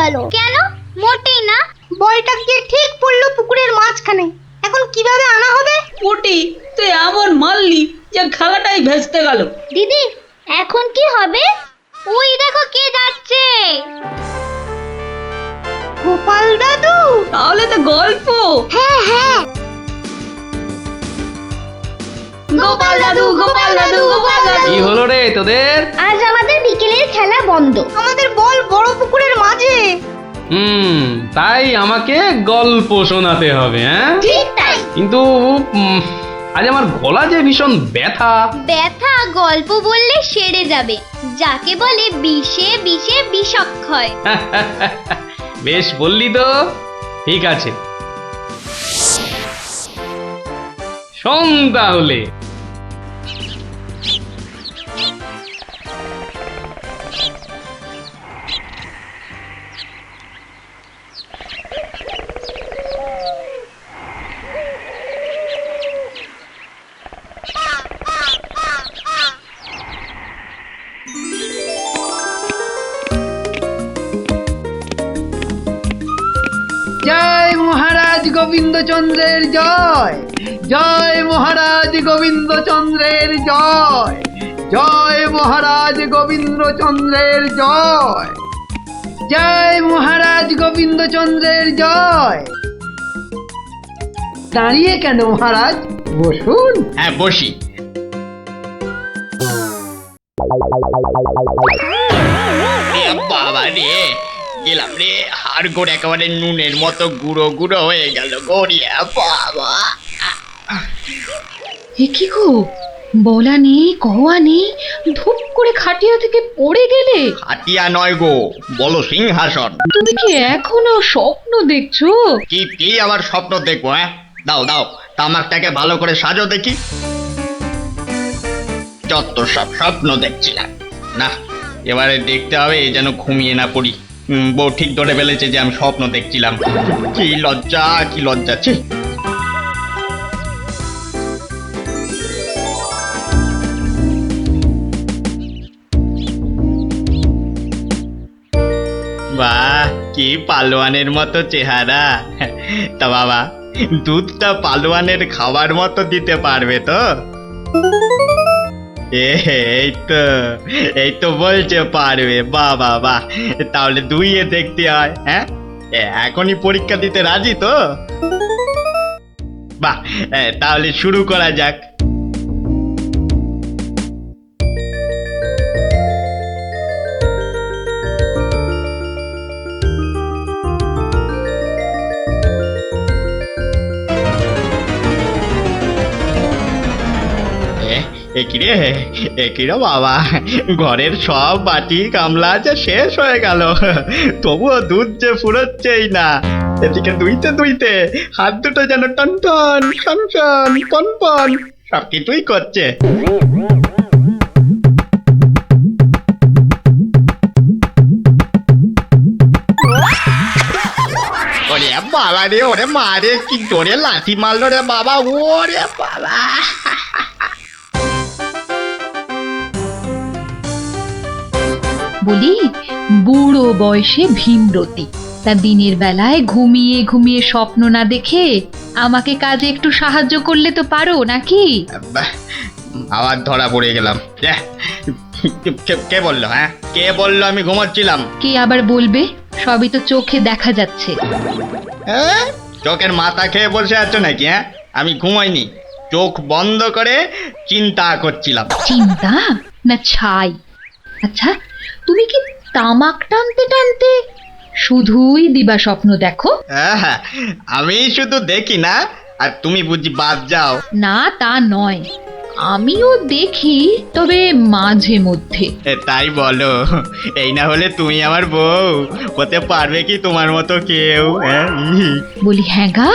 গেল। কেন? মোটেই না। বলটা গিয়ে ঠিক পড়লো পুকুরের মাঝখানে। এখন কিভাবে আনা হবে? পুটি, তুই এমন মারলি যে খেলাটাই ভেস্তে গেল। দিদি, এখন কি হবে? ওই দেখো কে যাচ্ছে। গোপাল দাদু। তাহলে তো গল্প। হ্যাঁ হ্যাঁ, গোপাল দাদু, গোপাল দাদু, গোপাল দাদু। কি হলো রে তোদের? আজ আমাদের বিকেলের খেলা বন্ধ। আমাদের বল বড় পুকুরের মাঝে। তাই আমাকে গল্প শোনাতে হবে, হ্যাঁ? ঠিক তাই। কিন্তু আজ আমার গলা যে ভীষণ ব্যথা। ব্যথা গল্প বললে সেরে যাবে, যাকে বলে বিষে বিষে বিষক্ষয়। বেশ বললি তো, ঠিক আছে, শোন তাহলে। জয় মহারাজ গোবিন্দচন্দ্রের জয়, জয় মহারাজ গোবিন্দচন্দ্রের জয়, জয় মহারাজ গোবিন্দচন্দ্রের জয়, জয় মহারাজ গোবিন্দচন্দ্রের জয়। দাঁড়িয়ে কেন মহারাজ, বসুন। হ্যাঁ, বসি। বাবা রে, গেলাম রে, হাড় গোড় একেবারে নুনের মতো গুঁড়ো গুঁড়ো হয়ে গেল গড়িয়া। বাবা, এ কি গো, বলা নেই কওয়া নেই, ধুপ করে খাটিয়া থেকে পড়ে গেলে। হাতিয়া নয় গো, বলো সিংহাসন। তুমি কি এখনো স্বপ্ন দেখছো? কি কি আবার স্বপ্ন দেখবো? হ্যাঁ, দাও দাও, তামাকটাকে ভালো করে সাজো দেখি। যত সব স্বপ্ন দেখছিলাম। না, এবারে দেখতে হবে যেন ঘুমিয়ে না পড়ি। বউ ঠিক ধরে ফেলেছে যে আমি স্বপ্ন দেখছিলাম। কি লজ্জা, কি লজ্জা। ছি। বাহ, কি পালোয়ানের মতো চেহারা। তা বাবা, দুধটা পালোয়ানের খাবার মতো দিতে পারবে তো? এই তো বলছে পারবে। বাহ বাহ বাহ, তাহলে দুইয়ে দেখতে হয়। হ্যাঁ, এখনই পরীক্ষা দিতে রাজি তো? বাহ, তাহলে শুরু করা যাক। একিরে বাবা, ঘরের সব বাটি গামলা যে শেষ হয়ে গেল, তবুও দুধ যে ফুরোচ্ছেই না। এদিকে দুইতে দুইতে হাত দুটো যেন টন টন টন টন পন পন সব কিছুই করছে। ওরে বাবা রে, ওরে মা রে, কি জোরে লাথি মারলো রে বাবা। ওরে বাবা, বলি, বুড়ো বয়সে ভীমরতি, তা দিনের বেলায় ঘুমিয়ে ঘুমিয়ে স্বপ্ন না দেখে আমাকে কাজে একটু সাহায্য করলে তো পারো নাকি? আবার ধরা পড়ে গেলাম। কে বললো? হ্যাঁ, কে বললো আমি ঘুমাচ্ছিলাম? কে আবার বলবে? সবই তো চোখে দেখা যাচ্ছে। চোখের মাথা খেয়ে বসে আছো নাকি? হ্যাঁ, আমি ঘুমাইনি, চোখ বন্ধ করে চিন্তা করছিলাম। চিন্তা না ছাই? আচ্ছা, তুমি কি তামাক টানতে টানতে শুধুই দিবা স্বপ্ন দেখো? হ্যাঁ, আমি শুধু দেখি না, আর তুমি বুঝি বাদ যাও? না, তা নয়, আমিও দেখি, তবে মাঝে মধ্যে। তাই বলো? এই না হলে তুমি আমার বউ হতে পারবে কি তোমার মতো কেউ? বলি, হ্যাঁ গা,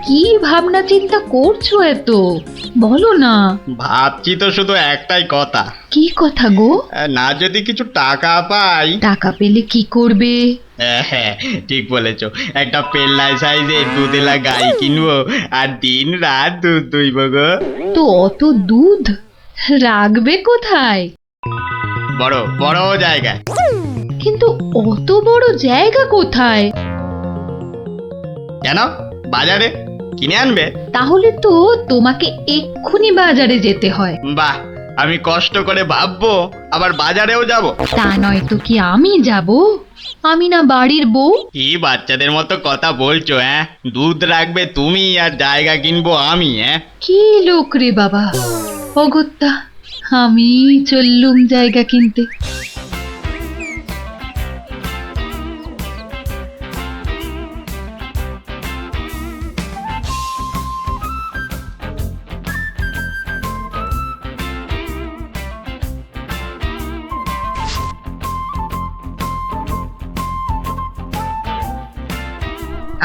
কি ভাবনা চিন্তা করছো এত, বলো না। ভাবছি তো শুধু একটাই কথা। কি কথা গো? না, যদি কিছু টাকা পাই। টাকা পেলে কি করবে? হ্যাঁ, ঠিক বলেছো, একটা পেল্লাই সাইজের দুধেলা গাই কিনবো আর দিন রাত দুধ দুইব গো। তো অত দুধ রাখবে কোথায়? বড় বড় জায়গায়। কিন্তু অত বড় জায়গা কোথায়? কেন? বাজারে কিনে আনবে? তাহলে তো তোমাকে এক্ষুনি বাজারে যেতে হয়। বাহ, আমি কষ্ট করে ভাববো আবার বাজারেও যাব? তা নয় তো কি আমি যাব? আমি না বাড়ির বউ? কি বাচ্চাদের মতো কথা বলছো? দুধ রাখবে তুমি আর জায়গা কিনবো আমি? কি লোক রে বাবা, অগত্যা আমি চললুম জায়গা কিনতে।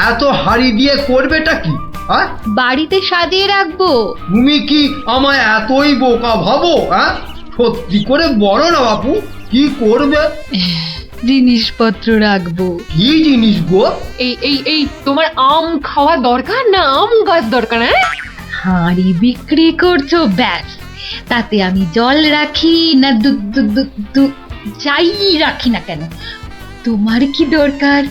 এত হাড়ি দিয়ে করবেটা কি? হ্যাঁ, বাড়িতে সাজিয়ে রাখবো। তুমি কি আমায় এতই বোকা ভাবো? হ্যাঁ, সত্যি করে বলো না বাপু, কি করবে? জিনিসপত্র রাখবো। কি জিনিস গো? এই তোমার আম খাওয়া দরকার না আম গাছ দরকার? হাঁড়ি বিক্রি করছো ব্যাস, তাতে আমি জল রাখি না দুধ যাই রাখি না কেন, তোমার কি দরকার?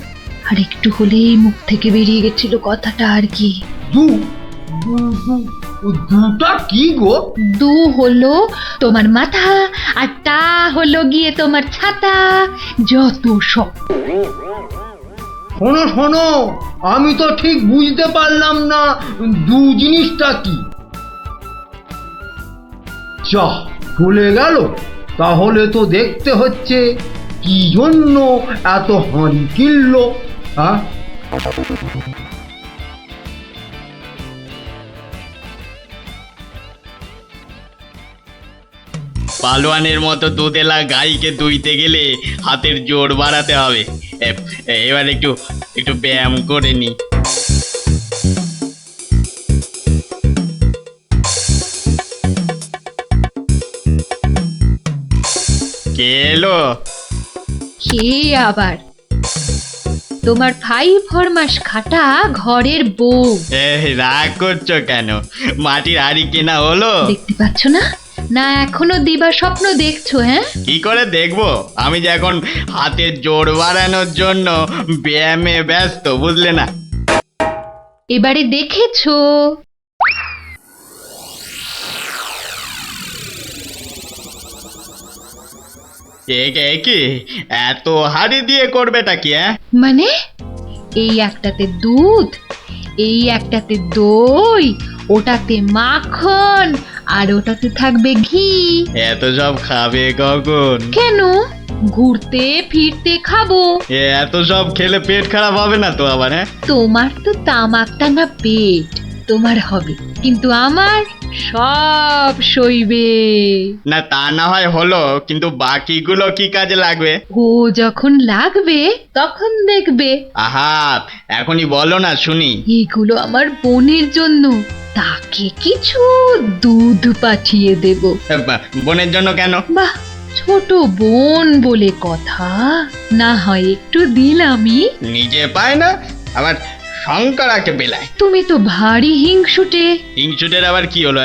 আর একটু হলেই মুখ থেকে বেরিয়ে গেছিল কথাটা আর কি। দুটা কি গো? দু হলো তোমার মাথা, আর টা হলো গিয়ে তোমার ছাতা, যত সব। শোনো শোনো, আমি তো ঠিক বুঝতে পারলাম না দু জিনিসটা কি। যা চলে গেল, তাহলে তো দেখতে হচ্ছে কি জন্য এত হাঁড়ি কিনলো। হ্যাঁ, পালোয়ানের মতো দুধেলা গাইকে দুইতে গেলে হাতের জোর বাড়াতে হবে। এবার একটু একটু ব্যায়াম করে নি। কে এলো? কে আবার? তোমার ভাই ফরমাস খাটা ঘরের বউ। রাগ করছো কেন? মাটির হাড়ি কেনা হলো? দেখতে পাচ্ছ না? না এখনো দিবা স্বপ্ন দেখছো? হ্যাঁ, কি করে দেখবো? আমি যে এখন হাতের জোর বাড়ানোর জন্য ব্যায়ামে ব্যস্ত, বুঝলে না? এবারে দেখেছো? কি এত হাড়ি দিয়ে করবেটা কি? মানে এই একটাতে দুধ, এই একটাতে দই, ওটাতে মাখন, আর ওটাতে থাকবে ঘি। এত সব খাবে কখন? কেন? ঘুরতে ফিরতে খাবো। এত সব খেলে পেট খারাপ হবে না তো আবার? তোমার তো তামাক টানা পেট, তোমার হবে, কিন্তু আমার সব সইবে। না তা না হয় হলো, কিন্তু বাকিগুলো কি কাজে লাগবে? ও যখন লাগবে তখন দেখবে। আহা, এখনই বলো না শুনি। এগুলো আমার বোনের জন্য, তাকে কিছু দুধ পাঠিয়ে দেব। বোনের জন্য কেন? বাহ, ছোট বোন বলে কথা, না হয় একটু দিলামই। নিজে পায় না, আবার শঙ্করাকে বেলায়। তুমি তো ভারী হিংসুটে। হিংসুটের আবার কি হলো?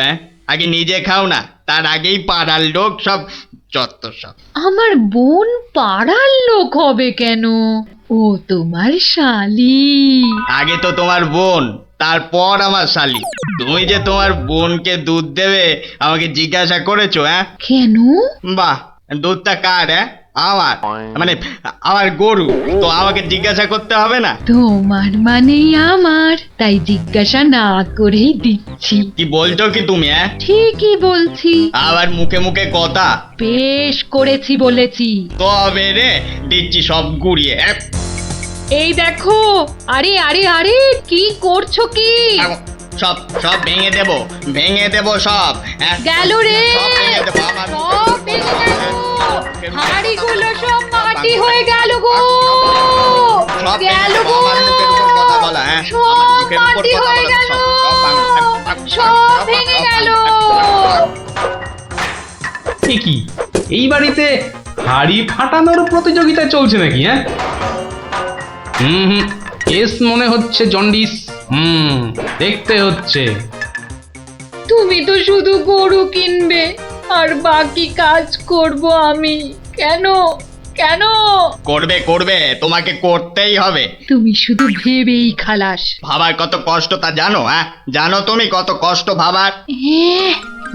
আগে নিজে খাও না, তার আগেই পাড়ার লোক সব যত সব। আমার বোন পাড়ার লোক হবে কেন? ও তোমার শালি। আগে তো তোমার বোন, তারপর আমার শালি। তুমি যে তোমার বোনকে দুধ দেবে আমাকে জিজ্ঞাসা করেছো? কেন? বাহ, দুধটা কার? আমার, মানে আমার গরু, তো আমাকে জিজ্ঞাসা করতে হবে না? তোমার মানেই আমার, তাই জিজ্ঞাসা না করেই দিচ্ছি। কি বলছো কি তুমি? ঠিকই বলছি। আবার মুখে মুখে কথা। বেশ করেছি বলেছি। তবে রে দিচ্ছি সব গুড়িয়ে। এই দেখো, আরে আরে আরে কি করছো কি? সব সব ভেঙে দেবো সব। গেল রে, সব ভেঙে দেবো আমার। সব ভেঙে গেল। হাঁড়িগুলো সব মাটি হয়ে গেল গো, সব গেল গো, আমার মুখের উপর কথা বলা। সব মাটি হয়ে গেল, সব ভেঙে গেল। কি এই বাড়িতে হাড়ি ফাটানোর প্রতিযোগিতা চলছে নাকি? হুম, কেস মনে হচ্ছে জন্ডিস। দেখতে হচ্ছে। তুমি তো শুধু গরু কিনবে আর বাকি কাজ করব আমি। কেন? কেন? করবে করবে, তোমাকে করতেই হবে। তুমি শুধু ভেবেই খালাস। ভাবার কত কষ্ট তা জানো? হ্যাঁ, জানো তুমি কত কষ্ট ভাবার?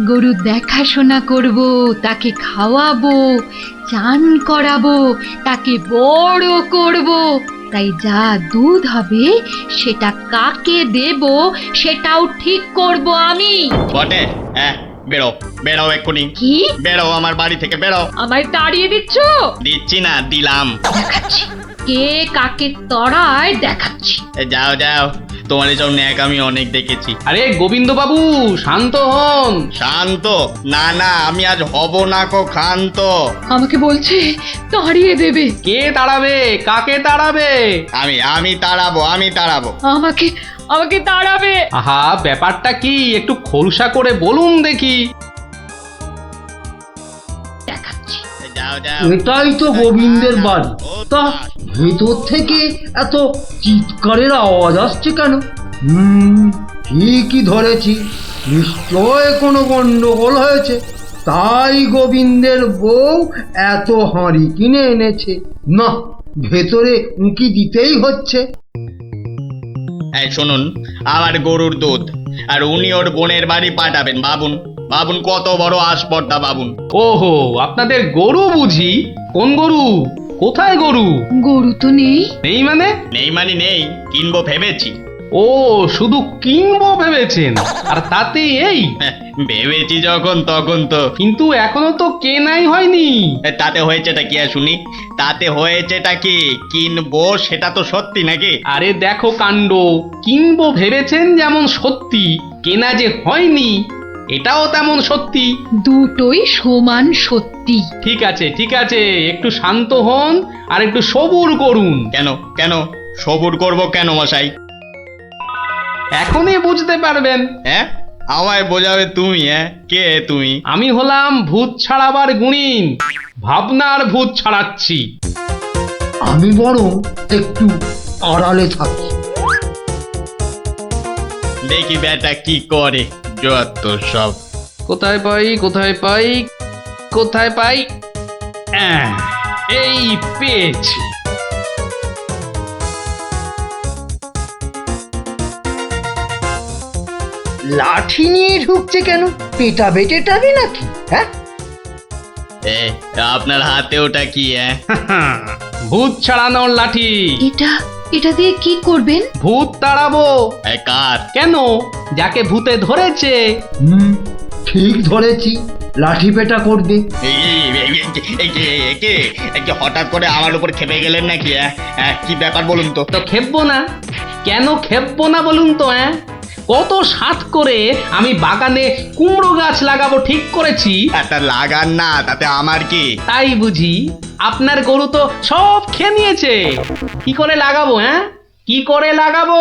গরু দেখাশোনা করব, তাকে খাওয়াবো, চান করাবো, তাকে বড় করব, তাই যা দুধ হবে সেটা কাকে দেব সেটাও ঠিক করব আমি। বটে? হ্যাঁ, বেরো বেরো এক্ষুনি, কি? বেরো আমার বাড়ি থেকে, বেরো। আমায় তাড়িয়ে দিচ্ছ? দিচ্ছি না, দিলাম। দেখাচ্ছি কে কাকে তড়ায়, দেখাচ্ছি। যাও যাও, তোমার এসব ন্যাক আমি অনেক দেখেছি। আরে গোবিন্দ বাবু, শান্ত হন। শান্ত? না না, আমি আজ হব না কো ক্ষান্ত। আমাকে বলছে তাড়িয়ে দেবে। কে তাড়াবে? কাকে তাড়াবে? আমি তাড়াবো, আমি তাড়াবো। আমাকে আমাকে তাড়াবে। আহা, ব্যাপারটা কি একটু খোলসা করে বলুন দেখি। দেখাচ্ছি। যাও যাও। এটাই তো গোবিন্দের বাড়ি। তা ভেতর থেকে এত চিৎকারের আওয়াজ আসছে কেন? ঠিকই ধরেছি, নিশ্চয় কোনো গন্ডগোল হয়েছে, তাই গোবিন্দের বউ এত হাঁড়ি কিনে এনেছে। না, ভেতরে উঁকি দিতেই হচ্ছে। এই শুনুন, আমার গরুর দুধ, আর উনি ওর বোনের বাড়ি পাঠাবেন। ভাবুন ভাবুন, কত বড় আসপর্দা ভাবুন। ওহো, আপনাদের গরু বুঝি? কোন গরু? কোথায় গরু? গরু তো নেই। নেই মানে? নেই মানে নেই, কিনবো ভেবেছি। ও, শুধু কিনবো ভেবেছেন? আর তাতে এই? ভেবেছি যখন তখন তো। কিন্তু এখনো তো কেনাই হয়নি। তাতে হয়েছেটা কি আর শুনি? তাতে হয়েছেটা কি? কিনবো সেটা তো সত্যি নাকি? আরে দেখো কাণ্ড, কিনবো ভেবেছেন যেমন সত্যি, কেনা যে হয়নি এটাও তেমন সত্যি। দুটোই সমান সত্যি। ঠিক আছে ঠিক আছে, একটু শান্ত হন আর একটু সবুর করুন। কেন কেন সবুর করব কেন মশাই? এখনই বুঝতে পারবেন। হ্যাঁ, আমায় বোঝাবে তুমি? হ্যাঁ, কে তুমি? আমি হলাম ভূত ছাড়াবার গুণিন, ভাবনার ভূত ছাড়াচ্ছি। আমি বরং একটু আড়ালে থাকি। দেখি বেটা কি করে, যত সব। কোথায় পাই কোথায় পাই কোথায় পাই? এই পেয়েছি। লাঠি নিয়ে ঢুকছে কেন? পেটাবে টেটাবে নাকি? হ্যাঁ, এ, আপনার হাতে ওটা কি? হ্যাঁ, ভূত ছাড়ানোর লাঠি। এটা দিয়ে কি করবেন? ভূত তাড়াবো। কার? কেন? যাকে ভূতে ধরেছে। ঠিক ধরেছি, লাঠি পেটা করবে। হঠাৎ করে আমার উপর খেপে গেলেন নাকি? কি ব্যাপার বলুন তো? তো খেপবো না? কেন খেপবো না বলুন তো? কত সাত করে আমি বাগানে কুমড়ো গাছ লাগাবো ঠিক করেছি। একটা লাগান না, তাতে আমার কি? তাই বুঝি? আপনার গরু তো সব খেয়ে নিয়েছে। কি করে লাগাবো? কি করে লাগাবো?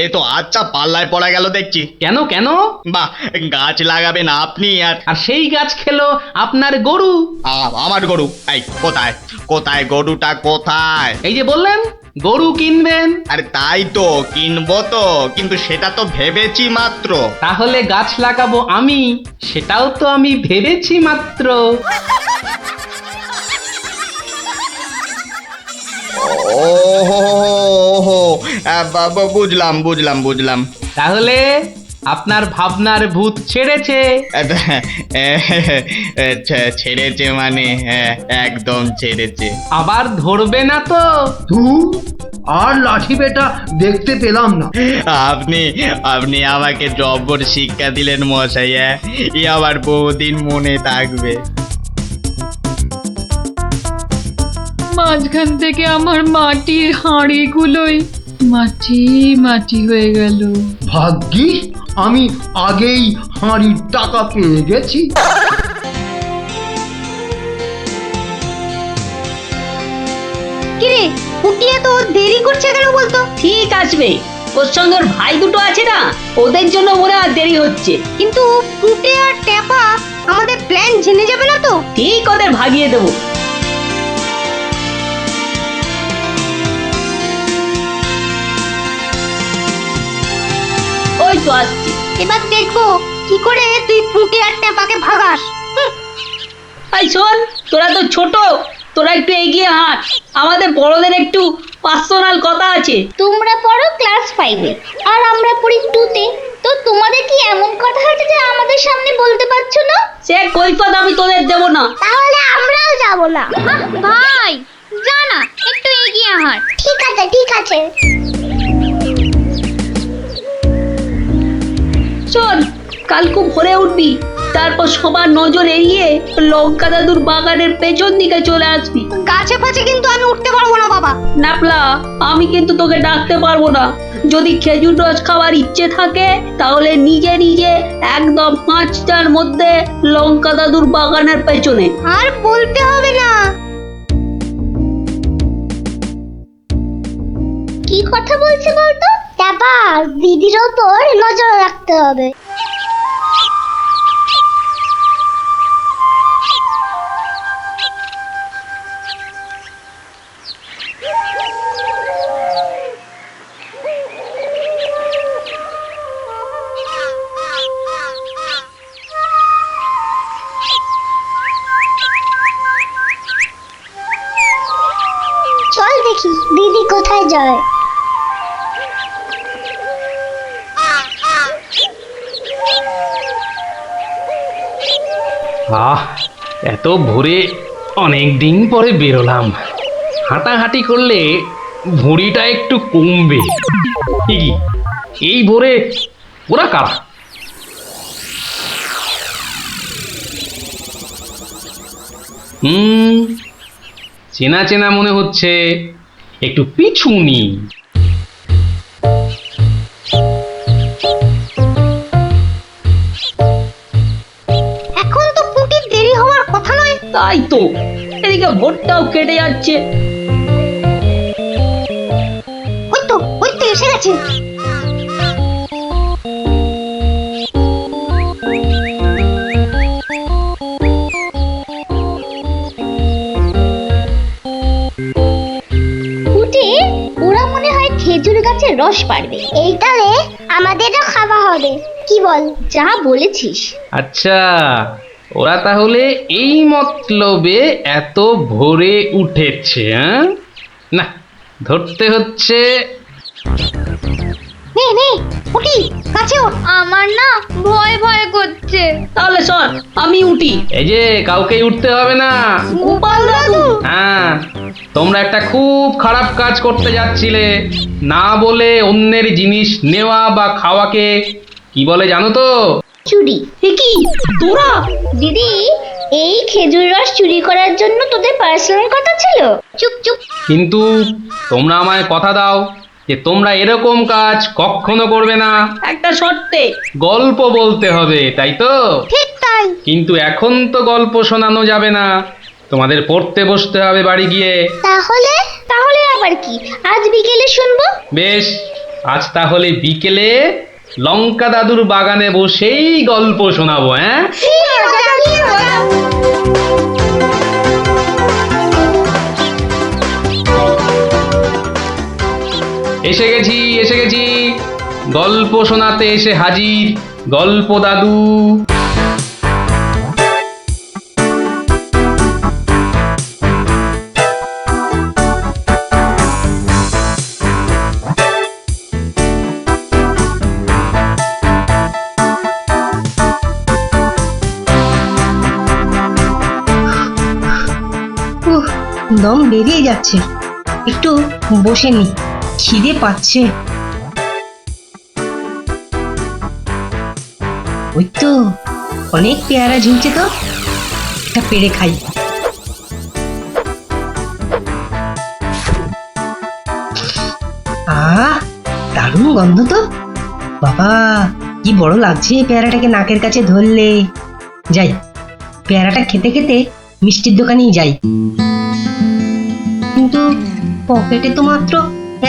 এ তো আচ্ছা পাল্লায় পড়া গেল দেখছি। কেন কেন? বাহ, গাছ লাগাবেন আপনি আর সেই গাছ খেলো আপনার গরু। আমার গরু? এই কোথায় কোথায় গরুটা কোথায়? এই যে বললেন গরু কিনবেন। আরে তাই তো, কিনবো তো, কিন্তু সেটা তো ভেবেছি মাত্র। তাহলে গাছ লাগাবো আমি, সেটাও তো আমি ভেবেছি মাত্র। ওহো, বুঝলাম বুঝলাম বুঝলাম। তাহলে আপনার ভাবনার ভূত ছেড়েছে। ছেড়েছে মানে? একদম ছেড়েছে। আবার ধরবে না তো? আর লাঠি পেটা দেখতে পেলাম না। আপনি আপনি আমাকে জব্বর শিক্ষা দিলেন মশাই। এ আবার বহুদিন মনে থাকবে। মাঝখান থেকে আমার মাটির হাঁড়িগুলোই মাটি মাটি হয়ে গেল। ভাগ্যিস আমি আগেই হাঁড়ির টাকা পেয়ে গেছি। কিরে, পুটিয়া তো দেরি করছে কেন বলতো? ঠিক আসবে, ওর সঙ্গে ওর ভাই দুটো আছে না, ওদের জন্য ওরা দেরি হচ্ছে। কিন্তু পুটে আর ট্যাপা আমাদের প্ল্যান জেনে যাবে না তো? ঠিক ওদের ভাগিয়ে দেবো। ওই তো আসছি। এবার দেখবো কি করে তুই পুটে আর ট্যাপাকে ভাগাস। এই শোন, তোরা তো ছোট, তোরা একটু এগিয়ে হাঁট, আমাদের বড়দের একটু পার্সোনাল কথা আছে। তোমরা পড়ো ক্লাস 5-এ আর আমরা পড়ি 2-তে, তো তোমাদের কি এমন কথা আছে যে আমাদের সামনে বলতে পারছো না? সে কৈফত আমি তোদের দেবো না। তাহলে আমরাও যাব না। ভাই যা না, একটু এগিয়ে হাঁট। ঠিক আছে ঠিক আছে। শোন, কাল খুব ভোরে উঠবি, তারপর সবার নজর এড়িয়ে লঙ্কা দাদুর বাগানের পেছন দিকে চলে আসবি। গাছে ফাছে কিন্তু আমি উঠতে পারবো না বাবা। নাপলা, আমি কিন্তু তোকে ডাকতে পারবো না। যদি খেজুর রস খাওয়ার ইচ্ছে থাকে তাহলে নিজে নিজে একদম 5টার মধ্যে লঙ্কা দাদুর বাগানের পেছনে। আর বলতে হবে না। কি কথা বলছে বলতো? ব্যাপার দিদির ওপর নজর রাখতে হবে। চল দেখি দিদি কোথায় যায়। এত ভোরে অনেক দিন পরে বেরোলাম। হাঁটাহাঁটি করলে ভুঁড়িটা একটু কমবে। এই ভোরে ওরা কারা? চেনা চেনা মনে হচ্ছে, একটু পিছু নি। এখন তো পুটির দেরি হওয়ার কথা নয়। তাই তো, এদিকে ভোরটাও কেটে যাচ্ছে। ওই তো এসে গেছে। ওরা মনে হয় খেজুর গাছের রস পাড়বে। এইটারে আমাদেরও খাওয়া হবে, কি বল? যা বলেছিস। আচ্ছা, ওরা তাহলে এই মতলবে এত ভোরে উঠেছে। না, ধরতে হচ্ছে। নে নে পুটি, কাছে ওঠ। আমার না ভয় ভয় করছে। তাহলে শোন, আমি উঠি। এই যে, কাউকেই উঠতে হবে না। গোপাল দাদু, হ্যাঁ, তোমরা একটা খুব খারাপ কাজ করতে যাচ্ছিলে। না বলে অন্যের জিনিস নেওয়া বা খাওয়াকে কি বলে জানো তো? চুরি। এ কি তোরা? দিদি, এই খেজুর রস চুরি করার জন্য তোদের পার্সোনাল কথা ছিল? চুপ চুপ। কিন্তু তোমরা আমায় কথা দাও যে তোমরা এরকম কাজ কখনো করবে না। একটা শর্তে। গল্প বলতে হবে, তাই তো? ঠিক তাই। কিন্তু এখন তো গল্প শোনানো যাবে না, তোমাদের পড়তে বসতে হবে বাড়ি গিয়ে। তাহলে তাহলে আবার কি? আজ বিকেলে শুনবো। বেশ, আজ তাহলে বিকেলে লঙ্কা দাদুর বাগানে বসেই গল্প শোনাবো। হ্যাঁ, এসে গেছি গল্প শোনাতে এসে হাজির গল্প দাদু। দম বেরিয়ে যাচ্ছে, একটু বসে নি, খিদে পাচ্ছে। ওই তো অনেক পেয়ারা ঝুলছে, তো একটা পেড়ে খাই। দারুণ গন্ধ তো। বাবা, কি বড় লাগছে পেয়ারাটাকে নাকের কাছে ধরলে। যাই, পেয়ারাটা খেতে খেতে মিষ্টির দোকানেই যাই। কিন্তু পকেটে তো মাত্র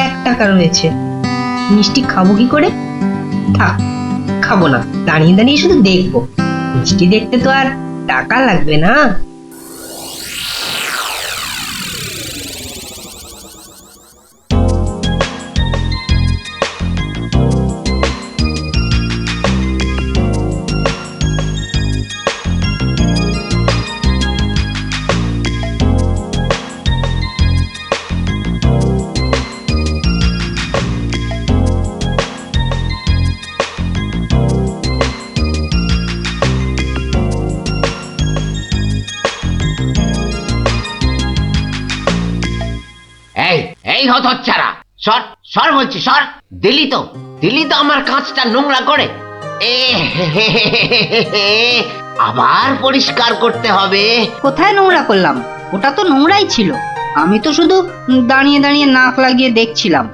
1 টাকা রয়েছে, মিষ্টি খাবো কি করে? থাক, খাবো না, দাঁড়িয়ে দাঁড়িয়ে শুধু দেখবো। মিষ্টি দেখতে তো আর টাকা লাগবে না। এই হতচ্ছাড়া, সর সর বলছি, সর। দিলি তো আমার কাঁচটা নোংরা করে। এ আবার পরিষ্কার করতে হবে। কোথায় নোংরা করলাম? ওটা তো নোংরাই ছিল। আমি তো শুধু দাঁড়িয়ে দাঁড়িয়ে নাক লাগিয়ে দেখছিলাম।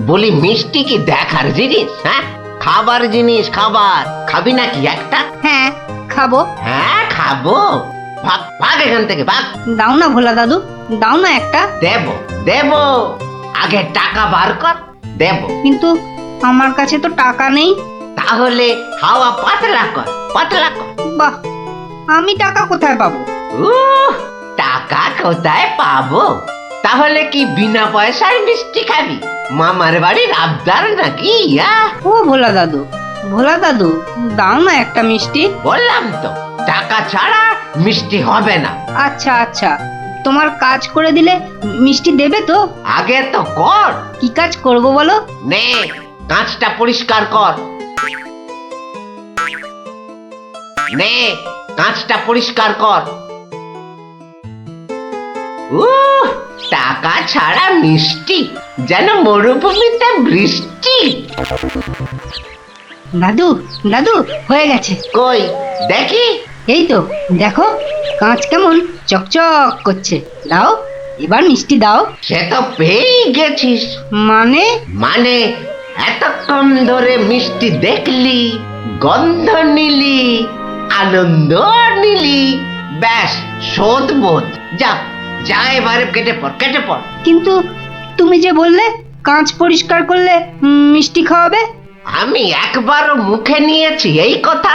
বলি মিষ্টি কি দেখার জিনিস? হ্যাঁ, খাবার জিনিস, খাবার। খাবি নাকি একটা? হ্যাঁ, খাবো। হ্যাঁ খাবো। ভাগ ভাগ এখান থেকে, ভাগ। দাও না ভোলা দাদু, দাও না একটা। দেব, আগে টাকা বার কর, দেব। কিন্তু আমার কাছে তো টাকা নেই। তাহলে হাওয়া পাতলা কর, পাতলা কর। বাহ, আমি টাকা কোথায় পাবো? টাকা কোথায় পাবো? তাহলে কি বিনা পয়সায় মিষ্টি খাবি? মামার বাড়ির আবদার নাকি? ও ভোলা দাদু, দাও না একটা মিষ্টি। বললাম তো, টাকা ছাড়া মিষ্টি হবে না। আচ্ছা, তোমার কাজ করে দিলে মিষ্টি দেবে তো? আগে তো কর। কি কাজ করব বলো? নে, কাঁচটা পরিষ্কার কর। নে, কাঁচটা পরিষ্কার কর। টাকা ছাড়া মিষ্টি যেন মরুভূমিতে বৃষ্টি। দাদু হয়ে গেছে। কই দেখি। এই তো দেখো, কাঁচ কেমন চকচক করছে। দাও, এবার মিষ্টি দাও। সে তো পেয়েই গেছিস। মানে এতক্ষণ ধরে মিষ্টি দেখলি, গন্ধ নিলি, আনন্দ নিলি, ব্যাস শোধ বোধ। যা এবারে কেটে পড়। কিন্তু তুমি যে বললে কাঁচ পরিষ্কার করলে মিষ্টি খাওয়াবে। আমি একবারও মুখে নিয়েছি এই কথা?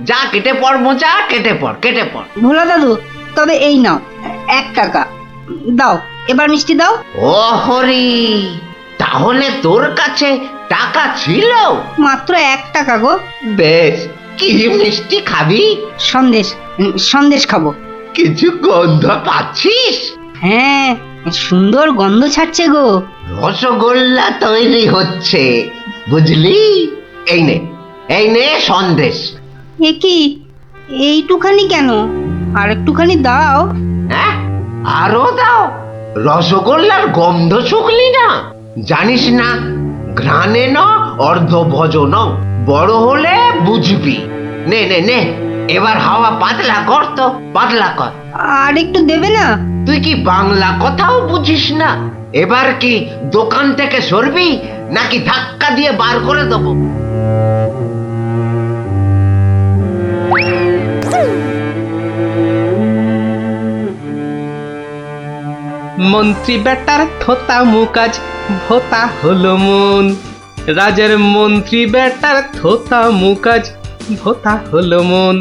যা কেটে পড় মোচা, কেটে পড়। ভোলা দাদু, তবে এই নাও 1 টাকা দাও, এবার মিষ্টি দাও। ও হরি, তাহলে তোর কাছে টাকা ছিল? মাত্র 1 টাকা গো। বেশ, কি মিষ্টি খাবি? সন্দেশ খাবো। কিছু গন্ধ পাচ্ছিস? হ্যাঁ, সুন্দর গন্ধ ছাড়ছে গো। রসগোল্লা তৈরি হচ্ছে, বুঝলি? এই নে সন্দেশ। এ কি, এইটুখানি কেন? আর একটুখানি দাও। হ্যাঁ, আরো দাও। রসগোল্লার গন্ধ শুকলি না? জানিস না, ঘ্রাণে ন অর্ধ ভজন, বড় হলে বুঝবি। নে, এবার হাওয়া পাতলা কর তো, পাতলা কর। আর একটু দেবে না? তুই কি বাংলা কথাও বুঝিস না? এবার কি দোকান থেকে সরবি নাকি ধাক্কা দিয়ে বার করে দেবো? মন্ত্রী বেটার থোতা মুকাজ ভোতা হলো মন। রাজার মন্ত্রী বেটার থোতা মুকাজ ভোতা হলো মন।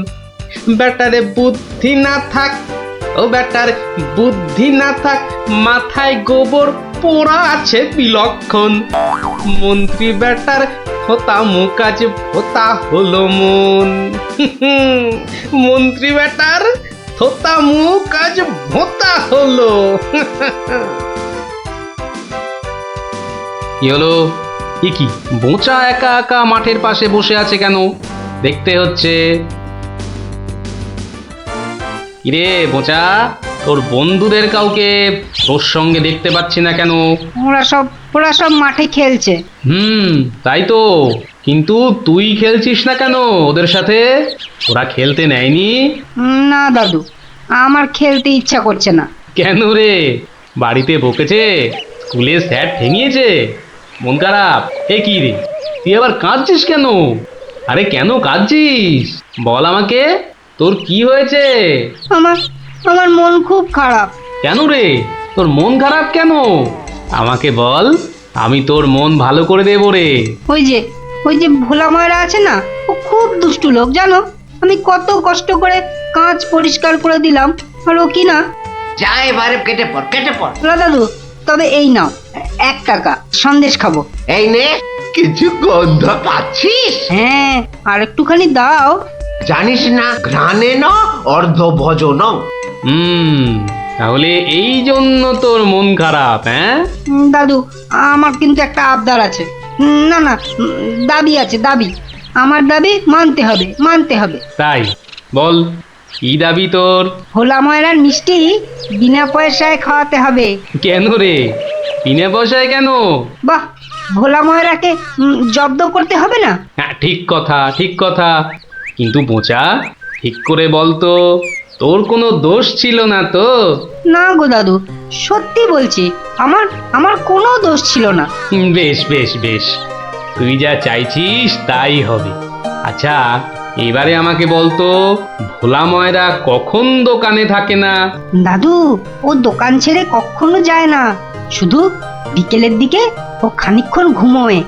বেটারে বুদ্ধি না থাক, ও বেটার বুদ্ধি না থাক, মাথায় গোবর পোড়া আছে বিলক্ষণ। মন্ত্রী বেটার থোতা মুকাজ ভোতা হলো মন। মন্ত্রী বেটার থোতা মুকাজ ভোতা হলো। কি হলো? কি বোঁচা একা একা মাঠের পাশে বসে আছে কেন? দেখতে হচ্ছে। কিরে বোঁচা, তোর বন্ধুদের কাউকে তোর সঙ্গে দেখতে পাচ্ছি না কেন? ওরা সব মাঠে খেলছে। তাই তো, কিন্তু তুই খেলছিস না কেন ওদের সাথে? ওরা খেলতে নেয়নি? না দাদু, আমার খেলতে ইচ্ছা করছে না। কেন রে, বাড়িতে বকেছে? স্কুলে স্যার ঠেঙিয়েছে? মন খারাপ? এ কি রে, তুই আবার কাঁদছিস কেন? আরে কেন কাঁদছিস বল আমাকে, তোর কি হয়েছে? আমার মন খুব খারাপ। কেন রে, তোর মন খারাপ কেন? আমাকে বল, আমি তোর মন ভালো করে দেবো রে। ওই যে ভোলা ময়রা আছে না, ও খুব দুষ্টু লোক জানো। আমি কত কষ্ট করে কাঁচ পরিষ্কার করে দিলাম, আর ও কি না। যা এবারে কেটে পড়। ভোলা দাদু, তবে এই নাও 1 টাকা, সন্দেশ খাবো। এই নে, কিছু গন্ধ পাচ্ছিস? হ্যাঁ, আর একটুখানি দাও। জানিস না, ঘ্রাণে ন অর্ধ ভজন। তাহলে এই জন্য তোর মন খারাপ? হ্যাঁ দাদু, আমার কিন্তু একটা আবদার আছে। না, দাবি আছে, দাবি। আমার দাবি মানতে হবে। তাই বল, কি দাবি তোর? ভোলা ময়রার মিষ্টি বিনা পয়সায় খাওয়াতে হবে। কেন রে, বিনা পয়সায় কেন? বাহ, ভোলা ময়রাকে জব্দ করতে হবে না? হ্যাঁ, ঠিক কথা ঠিক কথা, কিন্তু বোচা ঠিক করে বলতো, তোর কোনো দোষ ছিল না তো? না গো দাদু, সত্যি বলছি, আমার কোনো দোষ ছিল না। বেশ বেশ বেশ, তুই যা চাইছিস তাই হবে। আচ্ছা, এবারে আমাকে বলতো, ভোলা ময়রা কখন দোকানে থাকে না? দাদু, ও দোকান ছেড়ে কখনো যায় না, শুধু বিকেলের দিকে ও খানিকক্ষণ ঘুমোয়,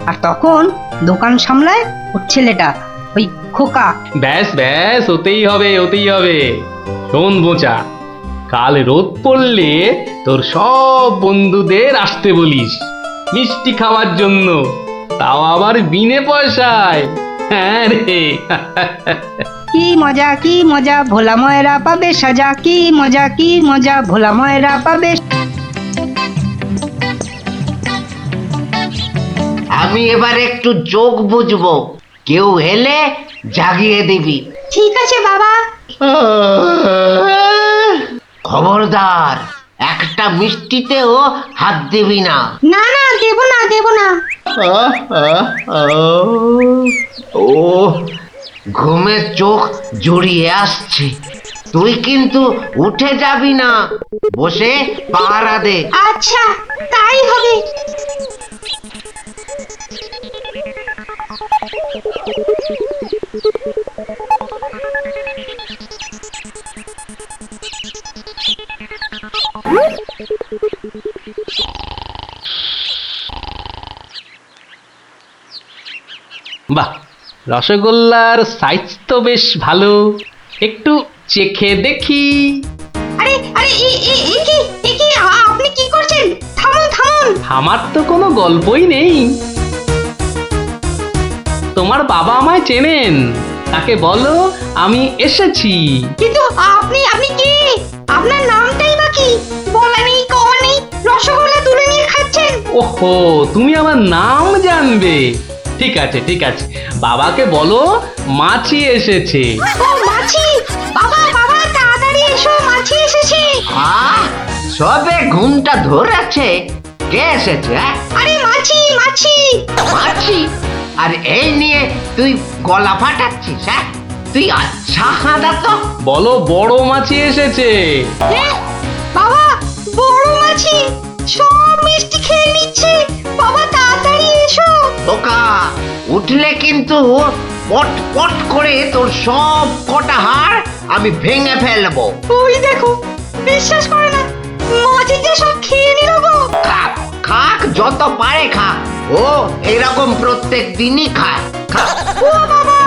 আর তখন দোকান সামলায় ওর ছেলেটা, ওই খোকা। ব্যাস ব্যাস, ওতেই হবে ওতেই হবে। শোন বোচা, কাল রোদ পড়লে তোর সব বন্ধুদের আসতে বলিস মিষ্টি খাওয়ার জন্য, তাও আবার বিনে পয়সায়। হ্যাঁ রে। কি মজা ভোলা ময়রা পাবে সাজা, কি মজা ভোলা ময়রা পাবে। আমি এবার একটু চোখ বুঝবো, কেউ এলে জাগিয়ে দিবি। ঠিক আছে বাবা। খবরদার, একটা মিষ্টিতেও হাত দিবি না। না না, দেবো না দেবো না। ও, ঘুমের চোখ জড়িয়ে আসছে। তুই কিন্তু উঠে যাবি না, বসে পাহারা দে। আচ্ছা, তাই হবে। বাহ, রসগোল্লার সাইজ তো বেশ ভালো, একটু চেখে দেখি। আরে আরে, এ কি আপনি কি করছেন? থামুন থামুন। আমার তো কোনো গল্পই নেই। তোমার বাবা আমায় চেনেন, তাকে বলো আমি এসেছি। কিন্তু আপনি কি? আপনার নামটাই বা কি? বলা নেই কওয়া নেই, রসগোল্লা তুলে নিয়ে খাচ্ছেন। ওহো, তুমি আমার নাম জানবে? ঠিক আছে ঠিক আছে, বাবাকে বলো মাছি এসেছে। ও মাছি! বাবা বাবা, তাড়াতাড়ি এসো, মাছি এসেছে। সবে ঘুমটা ধরেছে, কে এসেছে? আরে মাছি মাছি। মাছি? আর এই নিয়ে তুই গলা ফাটাচ্ছিস? হ্যাঁ, তুই আচ্ছা হাঁদা তো। বলো বড় মাছি এসেছে। বাবা, বড় মাছি সব মিষ্টি খেয়ে নিচ্ছে। বাবা তাড়াতাড়ি এসো। বোকা, উঠলে কিন্তু পট পট করে তোর সব কটা হাড় আমি ভেঙে ফেলবো। ওই দেখো, বিশ্বাস করে না, মাছি যে সব খেয়ে নিল গো। খাক খাক, যত পারে খাক, ও এরকম প্রত্যেক দিনই খায়। খা। ও বাবা,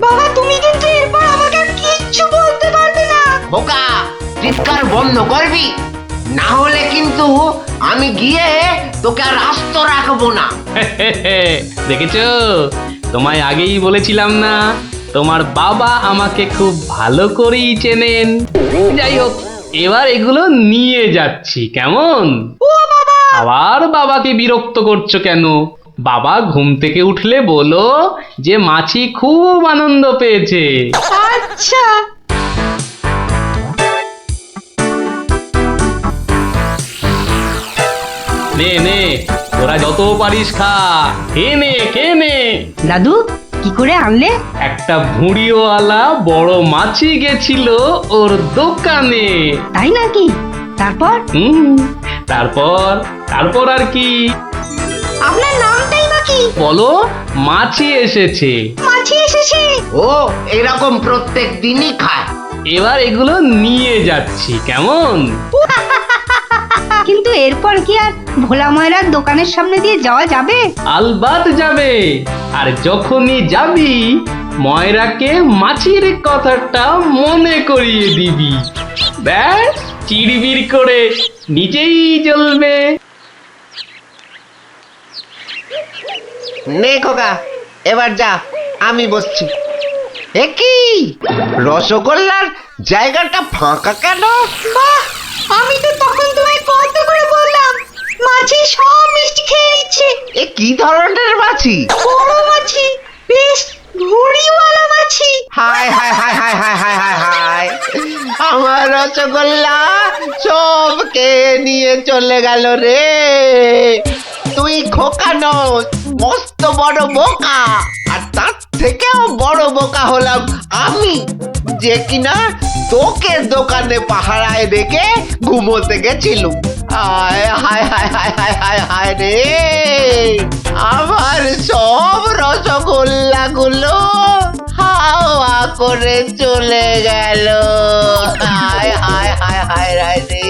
বাবা তুমি কিন্তু এরপর আমাকে আর কিচ্ছু বলতে পারবে না। বোকা, চিৎকার বন্ধ করবি, না হলে কিন্তু আমি গিয়ে তোকে আর আস্ত রাখবো না। দেখেছো, তোমায় আগেই বলেছিলাম না, তোমার বাবা আমাকে খুব ভালো করেই চেনেন। যাই হোক, এবার এগুলো নিয়ে যাচ্ছি, কেমন? আবার বাবাকে বিরক্ত করছো কেন? বাবা ঘুম থেকে উঠলে বলো যে মাছি খুব আনন্দ পেয়েছে। আচ্ছা। নে নে, তোরা যত পারিস খা, খেয়ে নে। দাদু, কি করে আনলে? একটা ভুঁড়িওয়ালা বড় মাছি গেছিল ওর দোকানে। তাই নাকি? তারপর? তারপর আর কি? আপনার নামটাই বা কি? বলো মাছি এসেছে। মাছি এসেছে। ও এরকম প্রত্যেক দিনই খায়। এবার এগুলো নিয়ে যাচ্ছি, কেমন? কিন্তু এরপর কি আর ভোলা ময়রার দোকানের সামনে দিয়ে যাওয়া যাবে? আলবাত যাবে। আর যখনই যাবি, ময়রাকে মাছির কথাটা মনে করিয়ে দিবি। ব্যাস, চিড়বির করে নিজেই জ্বলবে। নে খোকা, এবার যা, আমি বসছি। এ কি, রসগোল্লার জায়গাটা ফাঁকা কেন? বাহ, আমি তো তখন তোমায় কত করে বললাম, মাছি সব মিষ্টি খেয়ে নিচ্ছে। এ কি ধরনের মাছি? বড় মাছি, বেশ ভুঁড়িওয়ালা মাছি। হায় হায় হায় হায় হায় হায় হায় হায়, হায়, আমার রসগোল্লা সব কে নিয়ে চলে গেল রে। তুই খোকা নস, মস্ত বড় বোকা। আর তার থেকেও বড় বোকা হলাম আমি, যে কিনা তোকে দোকানে পাহারায় রেখে ঘুমোতে গেছিলুম। হায় হায় হায় হায় হায় হায় হায় রে, আমার সব রসগোল্লা গুলো হাওয়া করে চলে গেল। হায় হায় হায় হায় হায় রে।